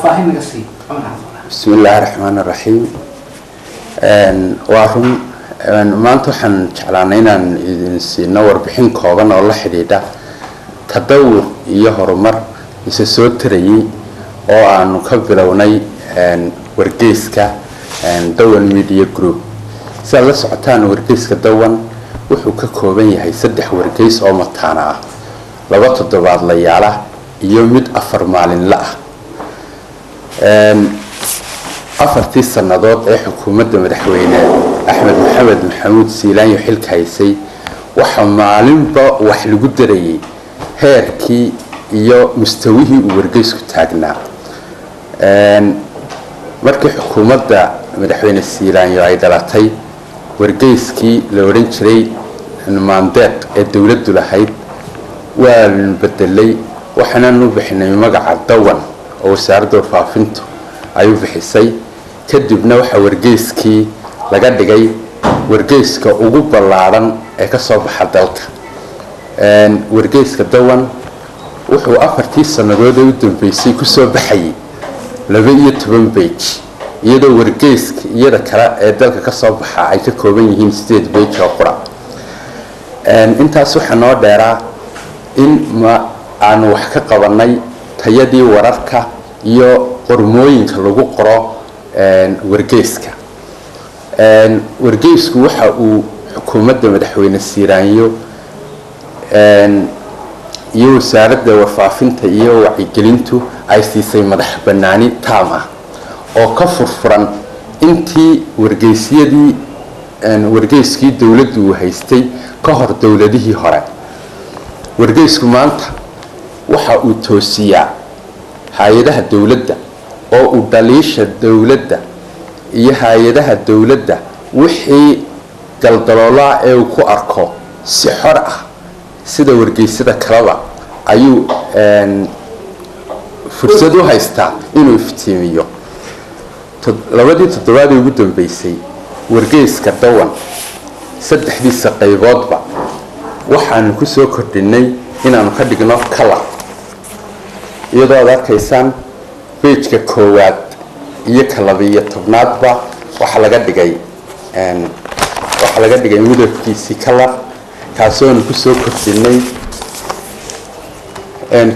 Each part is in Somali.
فاهم نقصي بسم الله الرحمن الرحيم وارم ما أنتو حن شعلانينا نور بحين كوغان الله حديدا تدور يهر مر يسسوتري أو أن نكبلوني ورقيسكا دوان ميديا جروب سأل سعتان ورقيسكا دوان وحو ككوبين يهي سدح ورقيس أو مطانا لغة الدباد ليالا يومد أفر مالين لا أفرتي السنادات أي حكومة مدحوينة أحمد محمود سيلان يحل كايسي وحمالين با وحلو قدري هيركي iyo mustawihi uu wargeysku taagnaa markii xukuumadda madaxweyne Siilaan ay dhalatay wargeyskii la oran jiray mandeeq ee dawladdu lahayd waa la bedelay waxaana nu bixinay magaca Dawan oo wasaaradda warfaafintu ay u bixisay kadibna waxa wargeyskii laga dhigay wargeyska ugu ballaaran ee ka soo baxa dalka wargeyska Dawan wuxuu afartii sanadood u dambeysay ku soo baxay 12 page iyadoo wargeyska iyada kala ee dalka ka soo baxa ay ka kooban yihiin 8 page oo qura intaas waxa noo dheeraa in ma aan wax ka qabanay tayadii wararka iyo qormooyinka lagu qoro wargeyska wargeysku waxa uu xukuumadda madaxweyne Siiraanyo iyo wasaaradda warfaafinta iyo wacyigelintu ay siisay madax banaani taam ah oo ka furfuran intii wargeyskii dawladdu haystay ka hor dawladihii hore wargeysku maanta waxa uu toosiyaa hay'adaha dawladda oo uu dhaliisha dawladda iyo hay'adaha dawladda wixii galdaloolaa ee uu ku arko si xor ah sida wargeysada kalaba ayuu fursad u haystaa inuu iftiimiyo labadii toddobaadii ugu dambeysay wargeyska Dawan saddexdiisa qayboodba waxaan ku soo kordhinay inaanu ka dhigno kala iyadoo aad arkaysaan page-ka koowaad iyo ka 12aadba waxa laga dhigay midabkiisii kala kaasoo ku soo kordhinay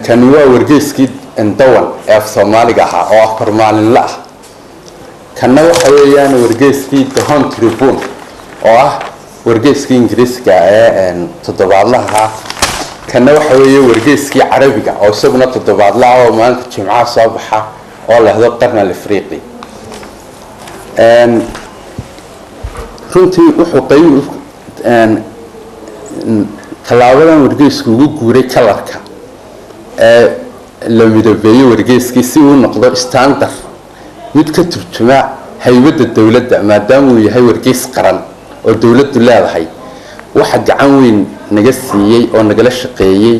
kan waa wargeyskii Dawan ee Soomaaliga ah oo afar maalin la ah kana waxa weeyaan wargeyskii Dawan Tribune oo ah wargeyskii Ingiriiska ee toddobaadlaha kana waxa weeye wargeyskii Carabiga oo isaguna toddobaadlaha oo maalinta Jimcaha soo baxa oo la hado qarna Afriqi runtii wuxuu qayb talaabadan wargeysku ugu guuray kalarka ee la midabeeyay wargeyskii si uu noqdo standard mid ka turjuma haybada dawladda maadaama uu yahay wargeys qaran oo dawladdu leedahay waxa gacan weyn naga siiyay oo nagala shaqeeyay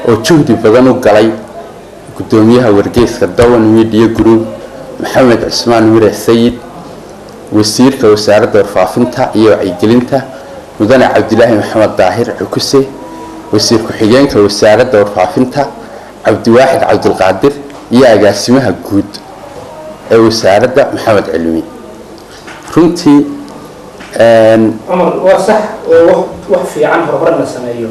oo juhdi badan u galay gudoomiyaha wargeyska Dawan Media Group Maxamed Cismaan Mire Sayid wasiirka wasaaradda warfaafinta iyo wacyigelinta مدن عبد الله محمد ظاهر عكسي وسير كحيان كوسارة ورفافنتها عبد واحد عبد القادر يا جاسمها جود وسارة محمد علمي رنتي عمر وصح وحفي عنه ربنا السمايو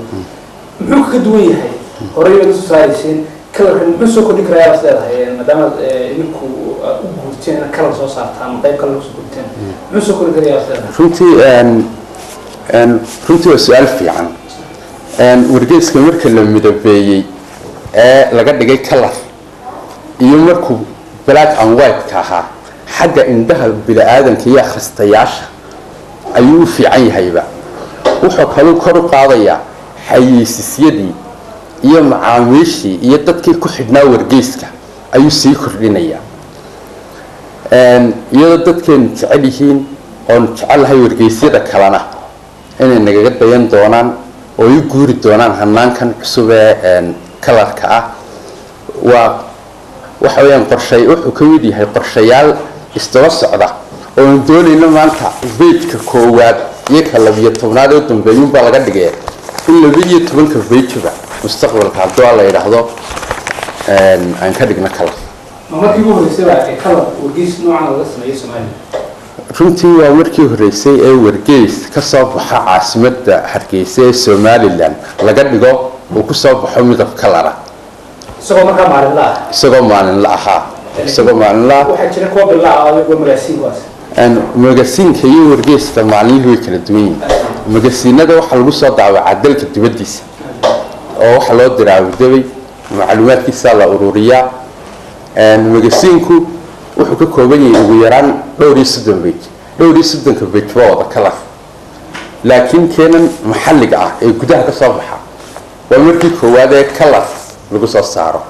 محوك كدوية هاي قريبا سوسايسين كلر محسو كل كرايا أصلاً هاي مدام إنكو قلتين كلر صوصاتها مطيب كلر قلتين محسو كل كرايا أصلاً رنتي runtii waa su'aal fiican wargeyska marka la midabeeyay ee laga dhigay color iyo markuu black and white ka ahaa xagga indhaha bini'aadanka iyo akhristayaasha ayuu u fiican yahayba wuxuu kaloo kor u qaadayaa xayeysiisyadii iyo macaamiishii iyo dadkii ku xidhnaa wargeyska ayuu sii kordhinayaa iyadoo dadkeen jecel yihiin oo jecelahay wargeysyada kalena inay nagaga dayan doonaan oo ay guuri doonaan hanaankan cusub ee kalarka ah waxa weeyaan qorshay wuxuu ka mid yahay qorshayaal isdaba socda oo doonayna maanta page-ka koowaad iyo ka 12aad oo dambeeyay baa laga dhigay in 12ka page-ba mustaqbalka haddii la yiraahdo aan ka dhigna kala ما كيف هو يسوي كلر ورقيس نوعا ولا اسمه ايه سمعني runtii waa markii horeysay ee wargeys ka soo baxa caasimadda Hargeysa ee Somaliland laga dhigo oo ku soo baxo midab kalara isagoo markaa maalin la aha waxa jira kuwa bilaa oo magasiin waas magasiinka iyo wargeyska maalintii way kala duwan yihiin magasiinada waxa lagu soo daawacaa dalka dibadiisa oo waxa loo diraa wadabay macluumaadkiisa la ururiyaa magasiinku wuxuu ka kooban yahay ugu yaraan dhowr iyo 30 page wada kala laakiin keenan maxalliga ah ee gudaha ka soo baxa waa markii koowaad ee kala lagu soo saaro